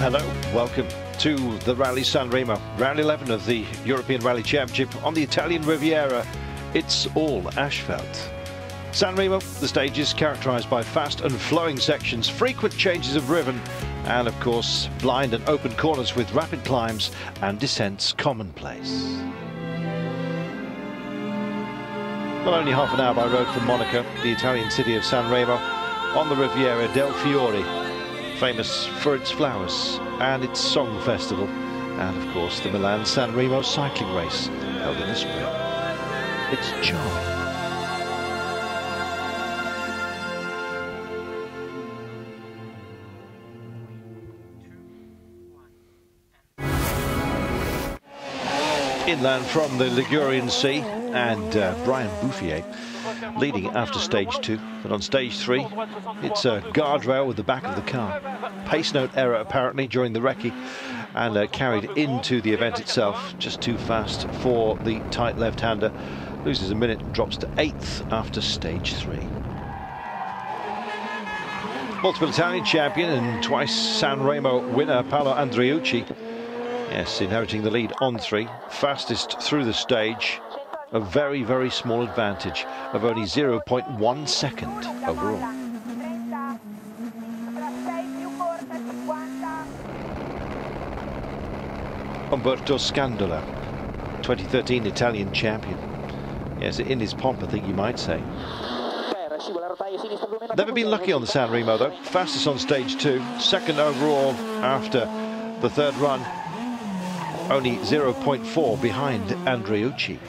Hello, welcome to the Rallye Sanremo, round 11 of the European Rally Championship on the Italian Riviera. It's all asphalt. Sanremo, the stage is characterised by fast and flowing sections, frequent changes of ribbon, and of course blind and open corners with rapid climbs and descents commonplace. Well, only half an hour by road from Monaco, the Italian city of Sanremo, on the Riviera del Fiori, famous for its flowers and its song festival, and of course the Milan Sanremo cycling race held in the spring. It's charming. Inland from the Ligurian Sea, and Brian Bouffier leading after stage 2, but on stage 3 it's a guardrail with the back of the car. Pace note error apparently during the recce, and carried into the event itself. Just too fast for the tight left-hander. Loses a minute, drops to 8th after stage 3. Multiple Italian champion and twice Sanremo winner Paolo Andreucci, yes, inheriting the lead on 3, fastest through the stage. A very, very small advantage of only 0.1 second overall. Umberto Scandola, 2013 Italian champion. Yes, in his pomp, I think you might say. Never been lucky on the Sanremo though. Fastest on stage 2, second overall after the third run. Only 0.4 behind Andreucci.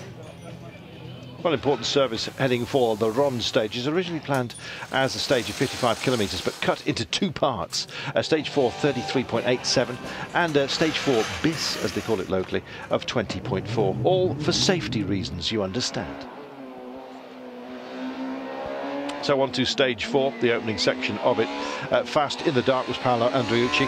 Well, important service heading for the Ronde stage is originally planned as a stage of 55 kilometres, but cut into 2 parts. Stage 4, 33.87, and stage 4 bis, as they call it locally, of 20.4. All for safety reasons, you understand. So on to stage 4, the opening section of it. Fast in the dark was Paolo Andreucci,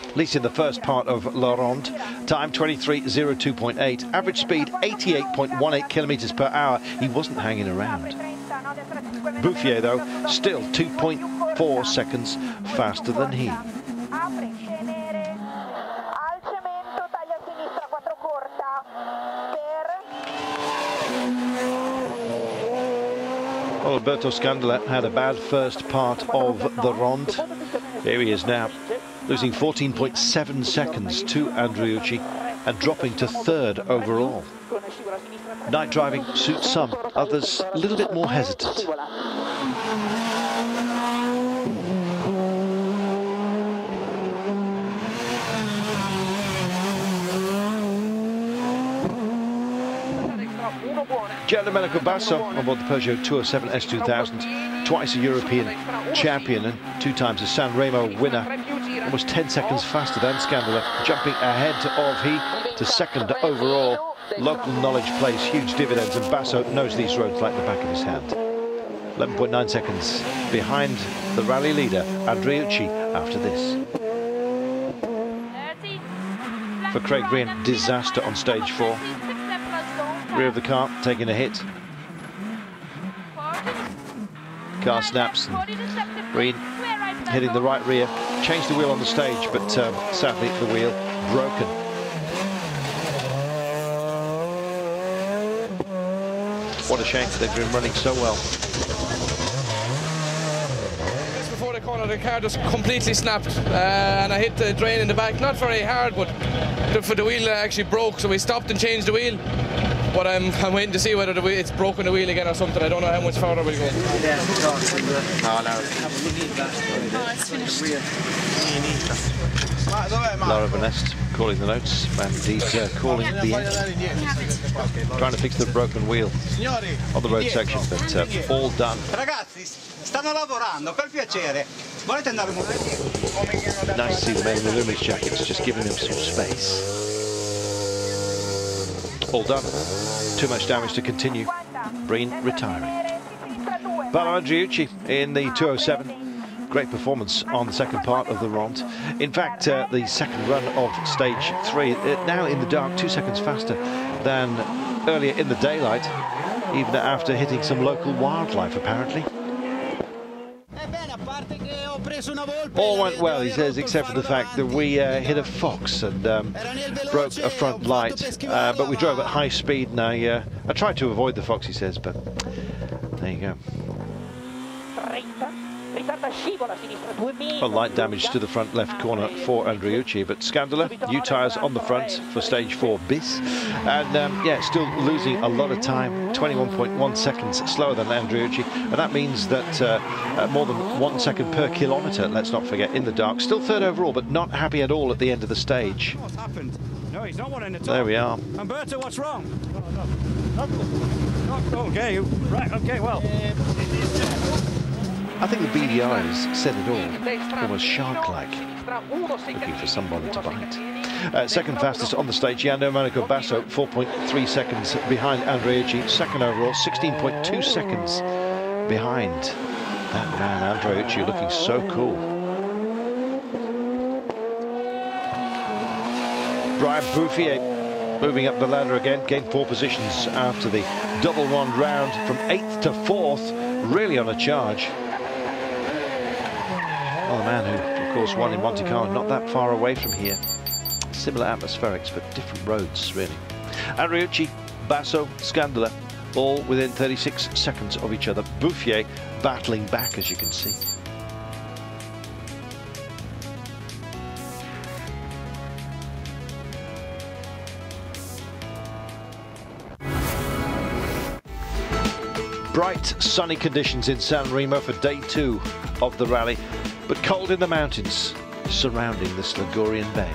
at least in the first part of La Ronde. Time 23:02.8, average speed 88.18 kilometres per hour. He wasn't hanging around. Bouffier though, still 2.4 seconds faster than he. Well, Alberto Scandola had a bad first part of the Ronde. Here he is now, losing 14.7 seconds to Andreucci and dropping to 3rd overall. Night driving suits some, others a little bit more hesitant. Domenico Basso on board the Peugeot 207 S2000, twice a European champion and 2 times a Sanremo winner. Almost 10 seconds faster than Scandola, jumping ahead of he to 2nd overall. Local knowledge plays huge dividends, and Basso knows these roads like the back of his hand. 11.9 seconds behind the rally leader Andreucci after this. For Craig Breen, disaster on stage 4. Rear of the car taking a hit. Car snaps and Breen hitting the right rear. Changed the wheel on the stage, but sadly the wheel broken. What a shame, they've been running so well. Just before the corner, the car just completely snapped, and I hit the drain in the back. Not very hard, but the wheel actually broke, so we stopped and changed the wheel. But I'm waiting to see whether it's broken the wheel again or something. I don't know how much further we'll go. Laura Vanest calling the notes, and indeed calling the engine. Trying to fix the broken wheel on the road section, but all done. Ragazzi, stanno lavorando, per piacere. Volete andare un po'? Nice to see the men in the Lumens jackets just giving them some space. All done. Too much damage to continue. Breen retiring. Paolo Andreucci in the 207. Great performance on the second part of the Ronde. In fact, the second run of stage 3, now in the dark, 2 seconds faster than earlier in the daylight, even after hitting some local wildlife, apparently. All went well, he says, except for the fact that we hit a fox and broke a front light, but we drove at high speed, and I tried to avoid the fox, he says, but there you go. Well, light damage to the front left corner for Andreucci, but Scandula, new tyres on the front for stage 4 bis, and yeah, still losing a lot of time, 21.1 seconds slower than Andreucci, and that means that more than 1 second per kilometre, let's not forget, in the dark. Still third overall, but not happy at all at the end of the stage. What's happened? No, he's not winning at all. There we are. Umberto, what's wrong? Okay, right, okay, well. I think the beady eyes said it all, almost shark-like, looking for someone to bite. Second fastest on the stage, Domenico Basso, 4.3 seconds behind Andreucci. Second overall, 16.2 seconds behind that man, Andreucci, looking so cool. Brian Bouffier moving up the ladder again, gained 4 positions after the double Ronde round, from 8th to 4th, really on a charge. Well, the man who, of course, won in Monte Carlo, not that far away from here. Similar atmospherics, but different roads, really. Andreucci, Basso, Scandula, all within 36 seconds of each other. Bouffier battling back, as you can see. Bright, sunny conditions in Sanremo for day 2 of the rally, but cold in the mountains surrounding this Ligurian bay.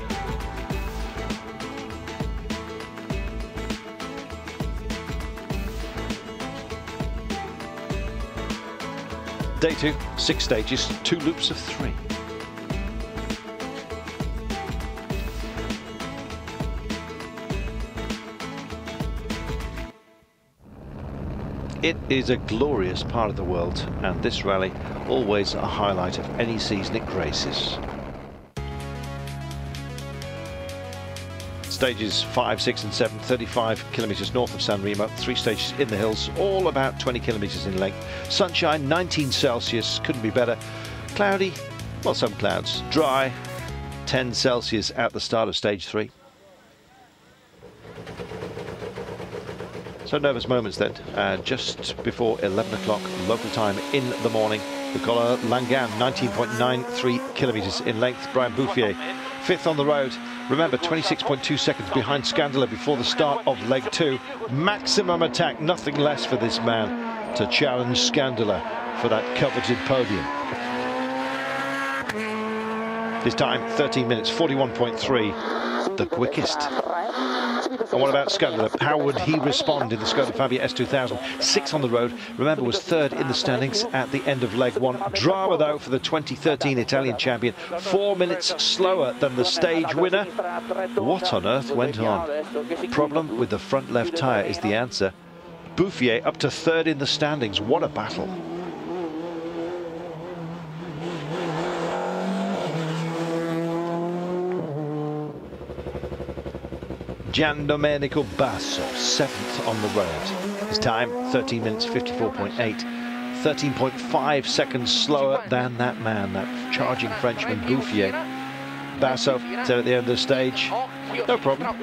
Day 2, 6 stages, 2 loops of 3. It is a glorious part of the world, and this rally always a highlight of any seismic races. Stages 5, 6 and 7, 35 kilometres north of Sanremo, 3 stages in the hills, all about 20 kilometres in length. Sunshine, 19 Celsius, couldn't be better. Cloudy, well, some clouds. Dry, 10 Celsius at the start of stage 3. So nervous moments then, just before 11 o'clock local time in the morning. The Col Langan, 19.93 kilometres in length. Brian Bouffier, 5th on the road. Remember, 26.2 seconds behind Scandula before the start of leg 2. Maximum attack, nothing less for this man to challenge Scandula for that coveted podium. His time, 13 minutes, 41.3, the quickest. And what about Scandula? How would he respond in the Skoda Fabia S2000? 6th on the road. Remember, was 3rd in the standings at the end of leg 1. Drama, though, for the 2013 Italian champion. 4 minutes slower than the stage winner. What on earth went on? Problem with the front left tyre is the answer. Bouffier up to 3rd in the standings. What a battle. Domenico Basso, 7th on the road. His time, 13 minutes, 54.8. 13.5 seconds slower than that man, that charging Frenchman, Bouffier. Basso said at the end of the stage, no problem,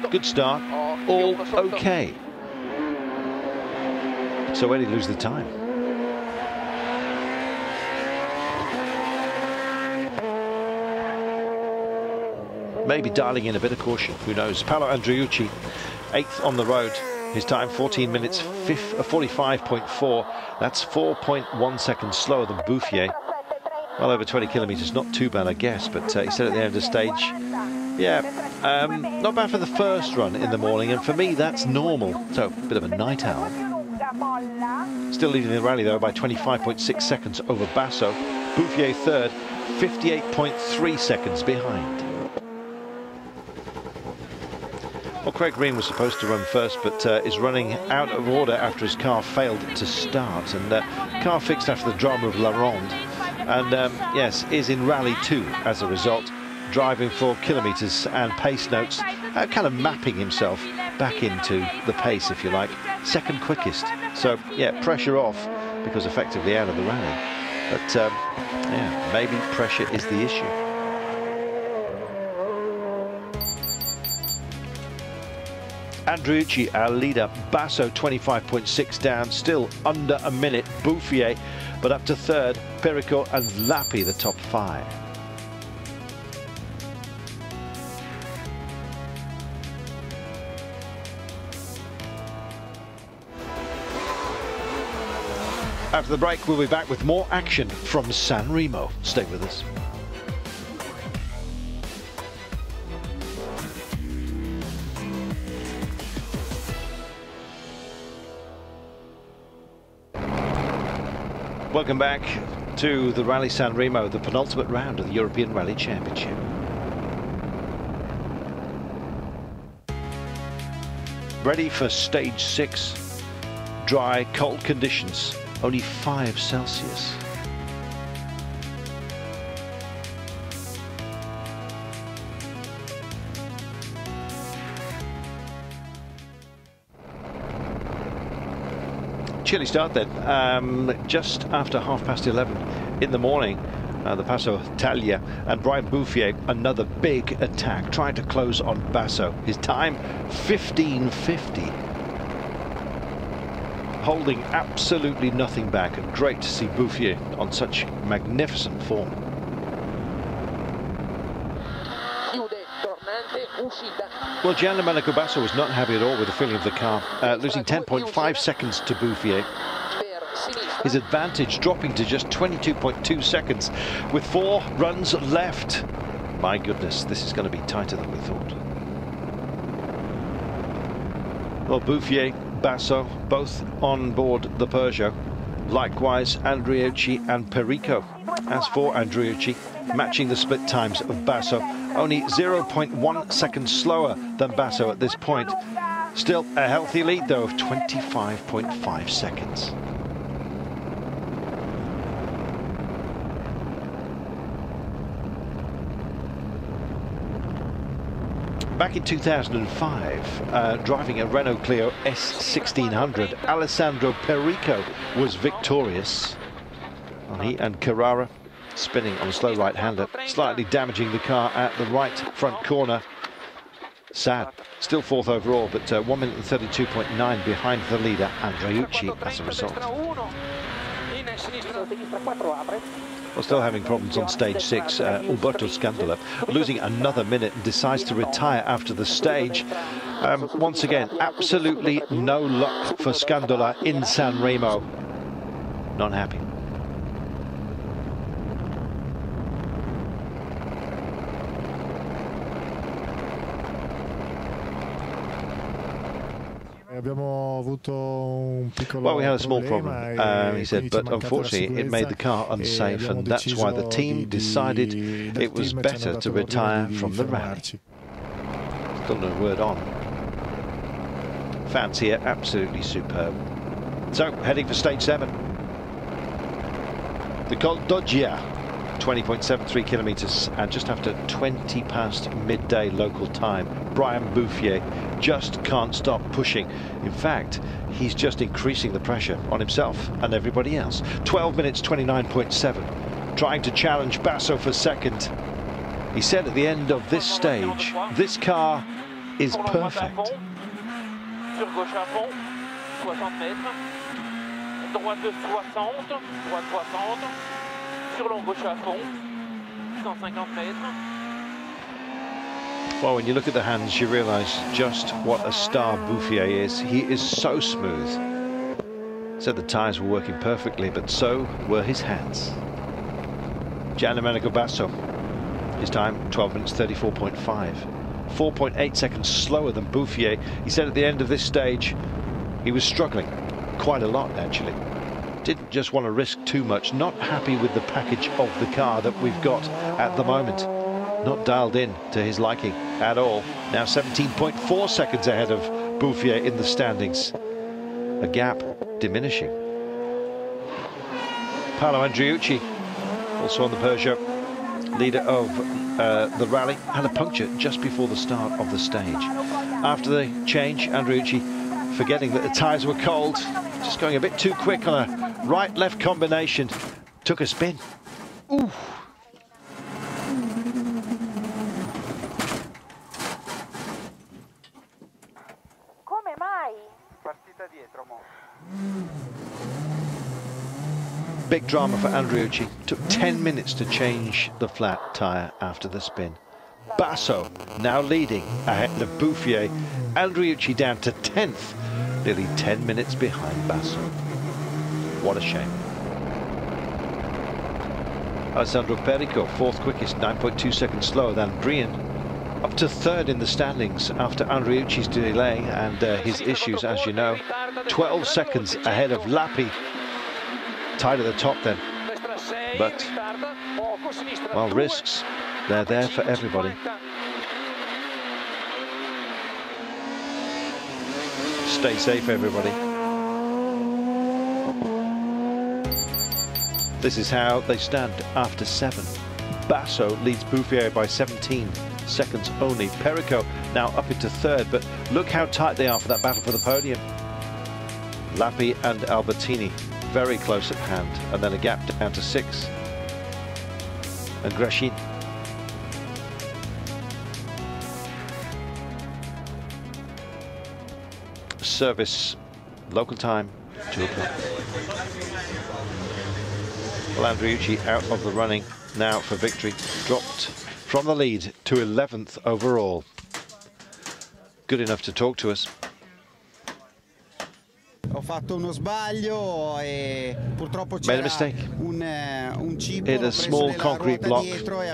good start, all okay. So where did he lose the time? Maybe dialing in a bit of caution, who knows. Paolo Andreucci, 8th on the road. His time, 14 minutes, 45.4. That's 4.1 seconds slower than Bouffier. Well over 20 kilometres, not too bad, I guess. But he said at the end of the stage, yeah, not bad for the first run in the morning. And for me, that's normal. So, a bit of a night owl. Still leading the rally, though, by 25.6 seconds over Basso. Bouffier 3rd, 58.3 seconds behind. Well, Craig Green was supposed to run first, but is running out of order after his car failed to start. And car fixed after the drama of La Ronde. And yes, is in Rally 2 as a result, driving for kilometres and pace notes, kind of mapping himself back into the pace, if you like. 2nd quickest. So, yeah, pressure off, because effectively out of the rally. But yeah, maybe pressure is the issue. Andriucci, our leader. Basso 25.6 down, still under a minute. Bouffier, but up to third. Perico and Lappi, the top 5. After the break, we'll be back with more action from Sanremo. Stay with us. Welcome back to the Rallye Sanremo, the penultimate round of the European Rally Championship. Ready for stage 6. Dry, cold conditions. Only 5 Celsius. Chilly start then. Just after 11:30 in the morning, the Passo Taglia and Brian Bouffier, another big attack, trying to close on Basso. His time 15:50. Holding absolutely nothing back, and great to see Bouffier on such magnificent form. Well, Giandomenico Basso was not happy at all with the feeling of the car, losing 10.5 seconds to Bouffier. His advantage dropping to just 22.2 seconds with 4 runs left. My goodness, this is going to be tighter than we thought. Well, Bouffier, Basso, both on board the Peugeot. Likewise, Andriucci and Perico. As for Andriucci, matching the split times of Basso, only 0.1 seconds slower than Basso at this point. Still a healthy lead, though, of 25.5 seconds. Back in 2005, driving a Renault Clio S1600, Alessandro Perico was victorious. Well, he and Carrara spinning on a slow right-hander, slightly damaging the car at the right front corner. Sad. Still 4th overall, but 1 minute and 32.9 behind the leader, Andriucci, as a result. Well, still having problems on stage 6. Umberto Scandola losing another minute and decides to retire after the stage. Once again, absolutely no luck for Scandola in Sanremo. Not happy. Well, we had a small problem, he said, but unfortunately it made the car unsafe, and that's why the team decided it was better to retire from the rally. Still no word on. Fans here absolutely superb. So, heading for stage 7. The Col d'Oggia, 20.73 kilometres, and just after 20 past midday local time. Brian Bouffier just can't stop pushing. In fact, he's just increasing the pressure on himself and everybody else. 12 minutes 29.7, trying to challenge Basso for second. He said at the end of this stage, this car is perfect. Well, when you look at the hands, you realise just what a star Bouffier is. He is so smooth. Said the tyres were working perfectly, but so were his hands. Giandomenico Basso, his time 12 minutes 34.5. 4.8 seconds slower than Bouffier. He said at the end of this stage, he was struggling quite a lot, actually. Didn't just want to risk too much. Not happy with the package of the car that we've got at the moment. Not dialed in to his liking at all. Now 17.4 seconds ahead of Bouffier in the standings. A gap diminishing. Paolo Andriucci, also on the Peugeot, leader of the rally, had a puncture just before the start of the stage. After the change, Andriucci, forgetting that the tyres were cold, just going a bit too quick on a right-left combination, took a spin. Ooh. Come mai? Partita dietro, mo. Big drama for Andriucci. Took 10 minutes to change the flat tyre after the spin. Basso now leading ahead of Bouffier. Andriucci down to 10th, nearly 10 minutes behind Basso. What a shame. Alessandro Perico, fourth quickest, 9.2 seconds slower than Brian. Up to third in the standings after Andriucci's delay and his issues, as you know. 12 seconds ahead of Lappi. Tied at the top then. But, well, risks, they're there for everybody. Stay safe, everybody. This is how they stand after 7. Basso leads Bouffier by 17 seconds only. Perico now up into third, but look how tight they are for that battle for the podium. Lappi and Albertini very close at hand, and then a gap down to 6. And Grashin. Service, local time, 2 o'clock. Well, Andriucci out of the running now for victory. Dropped from the lead to 11th overall. Good enough to talk to us. Ho fatto uno sbaglio e purtroppo made a mistake. Hit a small concrete block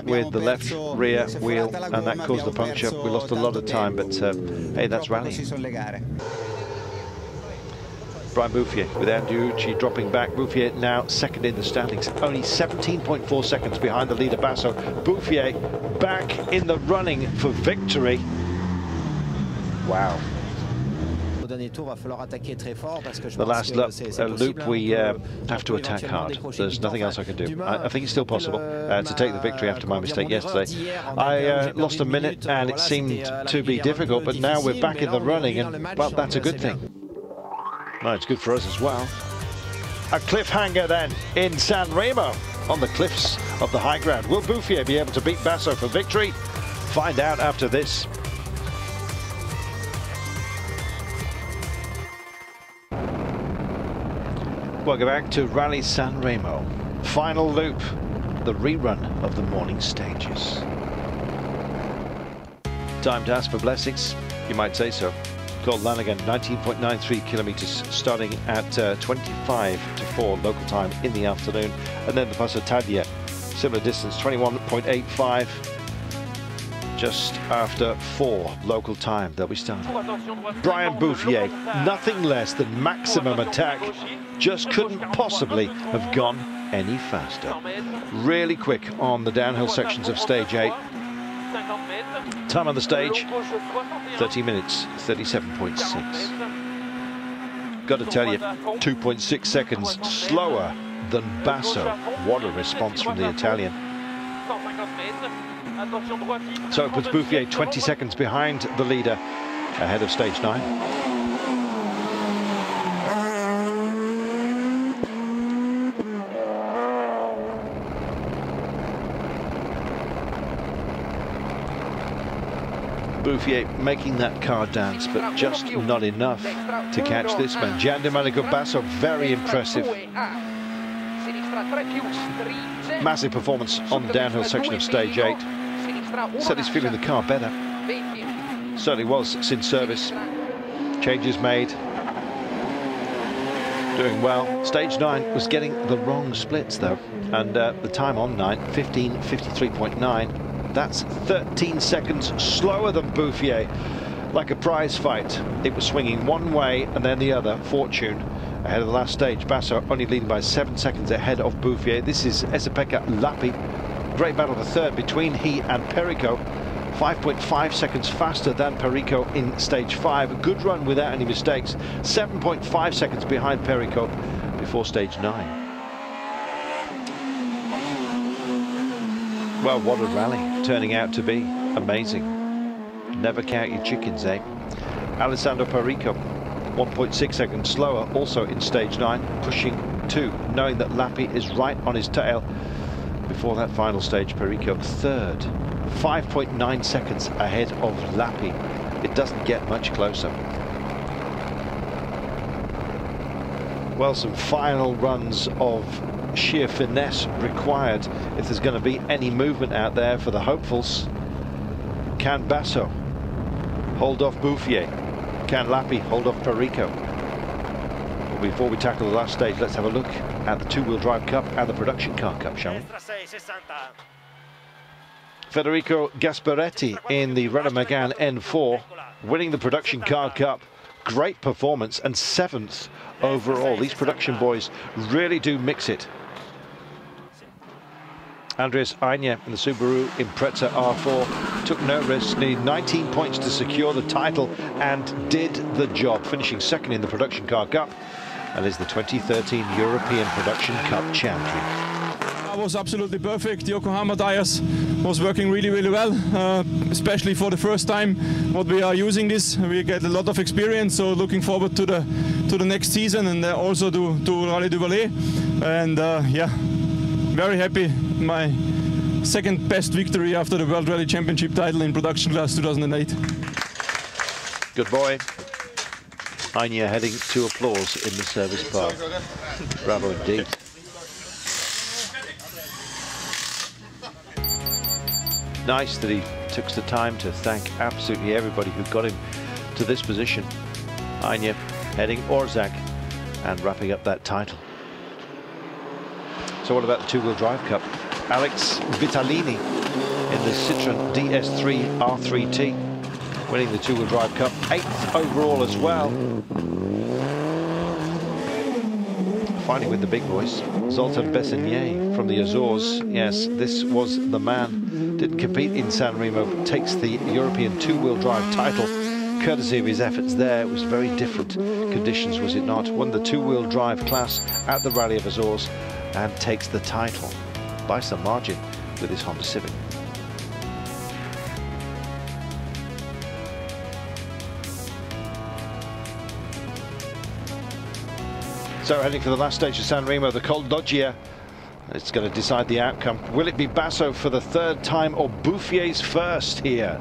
with the left rear wheel, and that caused the puncture. We lost a lot of time, but hey, that's rally. Brian Bouffier with Andriucci dropping back. Bouffier now second in the standings, only 17.4 seconds behind the leader Basso. Bouffier back in the running for victory. Wow. The last loop we have to attack hard. There's nothing else I can do. I think it's still possible to take the victory after my mistake yesterday. I lost a minute and it seemed to be difficult, but now we're back in the running, and well, that's a good thing. No, it's good for us as well. A cliffhanger then in Sanremo on the cliffs of the high ground. Will Bouffier be able to beat Basso for victory? Find out after this. Welcome back to Rallye Sanremo. Final loop, the rerun of the morning stages. Time to ask for blessings, you might say so. Called Lanigan, 19.93 kilometres, starting at 25 to 4 local time in the afternoon. And then the Passo Taglia, similar distance, 21.85. Just after 4 local time, they'll be starting. Brian Bouffier, nothing less than maximum attack, just couldn't possibly have gone any faster. Really quick on the downhill sections of stage 8. Time on the stage, 30 minutes, 37.6. Got to tell you, 2.6 seconds slower than Basso. What a response from the Italian. So it puts Bouffier 20 seconds behind the leader, ahead of stage 9. Bouffier making that car dance, but just not enough to catch this man. Giandomenico Basso, very impressive. Massive performance on the downhill section of stage 8. Said he's feeling the car better. Certainly was since service. Changes made. Doing well. Stage 9 was getting the wrong splits though, and the time on 9, 15:53.9. That's 13 seconds slower than Bouffier. Like a prize fight. It was swinging one way and then the other. Fortune ahead of the last stage. Basso only leading by 7 seconds ahead of Bouffier. This is Esa-Pekka Lappi. Great battle for third between he and Perico. 5.5 seconds faster than Perico in stage 5. Good run without any mistakes. 7.5 seconds behind Perico before stage 9. Well, what a rally turning out to be. Amazing. Never count your chickens, eh? Alessandro Perico, 1.6 seconds slower, also in stage 9, pushing 2, knowing that Lappi is right on his tail. Before that final stage, Perico third, 5.9 seconds ahead of Lappi. It doesn't get much closer. Well, some final runs of sheer finesse required if there's going to be any movement out there for the hopefuls. Can Basso hold off Bouffier? Can Lappi hold off Perico? Well, before we tackle the last stage, let's have a look at the two-wheel drive cup and the production car cup, shall we? Federico Gasparetti in the Renault Megane N4, winning the production car cup. Great performance and 7th overall. These production boys really do mix it. Andreas Aigner in the Subaru Impreza R4 took no risks, needed 19 points to secure the title and did the job, finishing 2nd in the Production Car Cup and is the 2013 European Production Cup champion. That was absolutely perfect. The Yokohama tires was working really, really well, especially for the first time what we are using this. We get a lot of experience, so looking forward to the next season and also to Rallye du Valais. And yeah, very happy. My second best victory after the World Rally Championship title in production class 2008. Good boy. Aigner heading to applause in the service park. Bravo indeed. Nice that he took the time to thank absolutely everybody who got him to this position. Aigner heading Orzac and wrapping up that title. So what about the two-wheel drive cup? Alex Vitalini in the Citroën DS3 R3T, winning the two-wheel drive cup, 8th overall as well. Finally with the big boys, Zoltan Bessenier from the Azores. Yes, this was the man. Didn't compete in Sanremo, takes the European two-wheel drive title. Courtesy of his efforts there, it was very different conditions, was it not? Won the two-wheel drive class at the Rally of Azores and takes the title by some margin with his Honda Civic. So heading for the last stage of Sanremo, the Col d'Oggia. It's going to decide the outcome. Will it be Basso for the 3rd time or Bouffier's first here?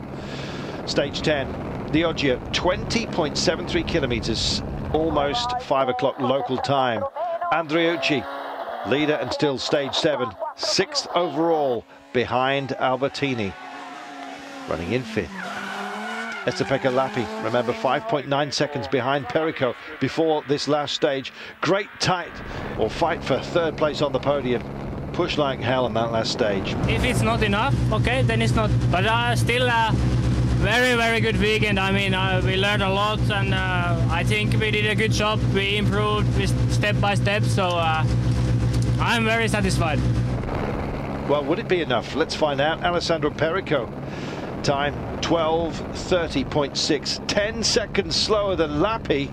Stage 10, the Oggia, 20.73 kilometres, almost 5 o'clock local time. Andreucci, leader and still stage 7, 6th overall behind Albertini. Running in 5th. Estepeka Lappi, remember, 5.9 seconds behind Perico before this last stage. Great fight for 3rd place on the podium. Push like hell on that last stage. If it's not enough, okay, then it's not. But still very, very good weekend. I mean, we learned a lot, and I think we did a good job. We improved step by step, so I'm very satisfied. Well, would it be enough? Let's find out. Alessandro Perico, time 12:30.6, 10 seconds slower than Lappi.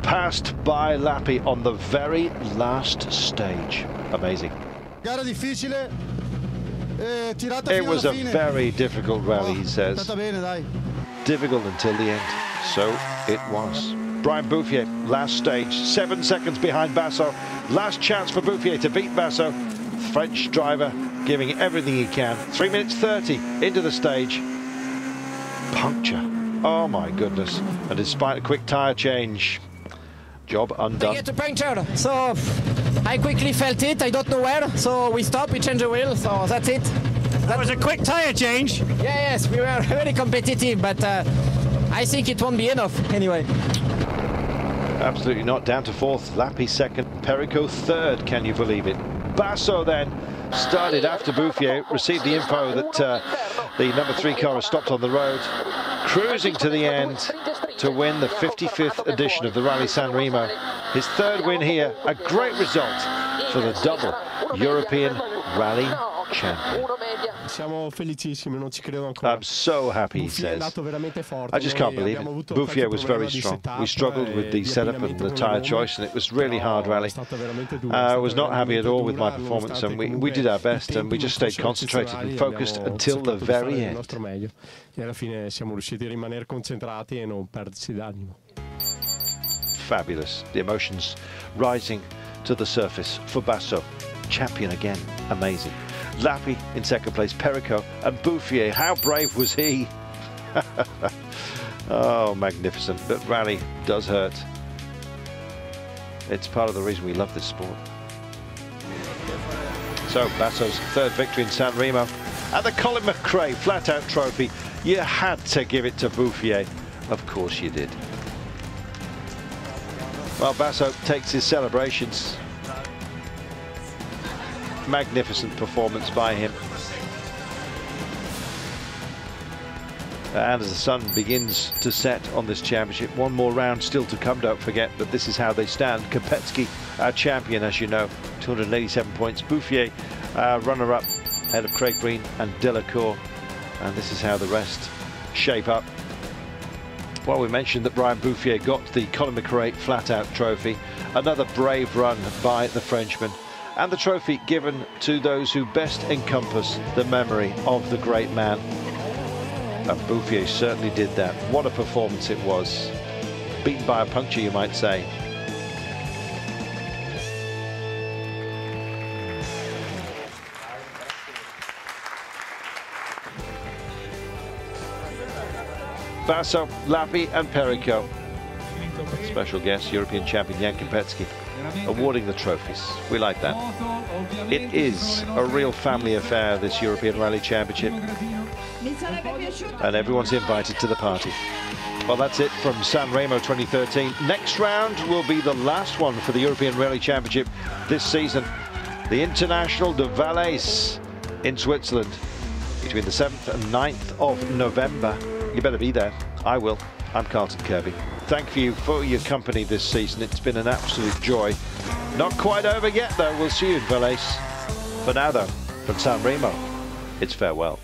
Passed by Lappi on the very last stage. Amazing. It was a very difficult rally, he says. Difficult until the end. So it was. Brian Bouffier, last stage, 7 seconds behind Basso. Last chance for Bouffier to beat Basso. French driver giving everything he can. 3 minutes 30 into the stage. Puncture. Oh my goodness. And despite a quick tyre change, job undone. I get a puncture, so I quickly felt it. I don't know where, so we stopped, we changed the wheel, so that's it. That was a quick tyre change. Yeah, yes, we were very competitive, but I think it won't be enough anyway. Absolutely not. Down to 4th, Lappi 2nd, Perico 3rd. Can you believe it? Basso then started after Bouffier, received the info that the number 3 car has stopped on the road, cruising to the end to win the 55th edition of the Rallye Sanremo. His 3rd win here, a great result for the double European Rally champion. I'm so happy, he says. I just can't believe it. Bouffier was very strong. We struggled with the setup and the tyre choice, and it was really hard rally. I was not happy at all with my performance, and we did our best, and we just stayed concentrated and focused until the very end. Fabulous. The emotions rising to the surface for Basso. Champion again, amazing. Lappi in second place, Perico and Bouffier. How brave was he? Oh, magnificent. But rally does hurt. It's part of the reason we love this sport. So Basso's third victory in Sanremo. And the Colin McRae flat-out trophy. You had to give it to Bouffier. Of course you did. Well, Basso takes his celebrations. Magnificent performance by him. And as the sun begins to set on this championship, one more round still to come, don't forget, but this is how they stand. Kopecky, our champion, as you know, 287 points. Bouffier, runner-up, ahead of Craig Breen and Delacour. And this is how the rest shape up. Well, we mentioned that Brian Bouffier got the Colin McRae flat-out trophy. Another brave run by the Frenchman. And the trophy given to those who best encompass the memory of the great man. And Bouffier certainly did that. What a performance it was. Beaten by a puncture, you might say. Basso, Lappi and Perico. Special guest, European champion Jan Kopecky, awarding the trophies. We like that. It is a real family affair, this European Rally Championship. And everyone's invited to the party. Well, that's it from Sanremo 2013. Next round will be the last one for the European Rally Championship this season. The International de Valais in Switzerland between the 7th and 9th of November. You better be there. I will. I'm Carlton Kirby. Thank you for your company this season. It's been an absolute joy. Not quite over yet, though. We'll see you in Valais. For now, though, from Sanremo, it's farewell.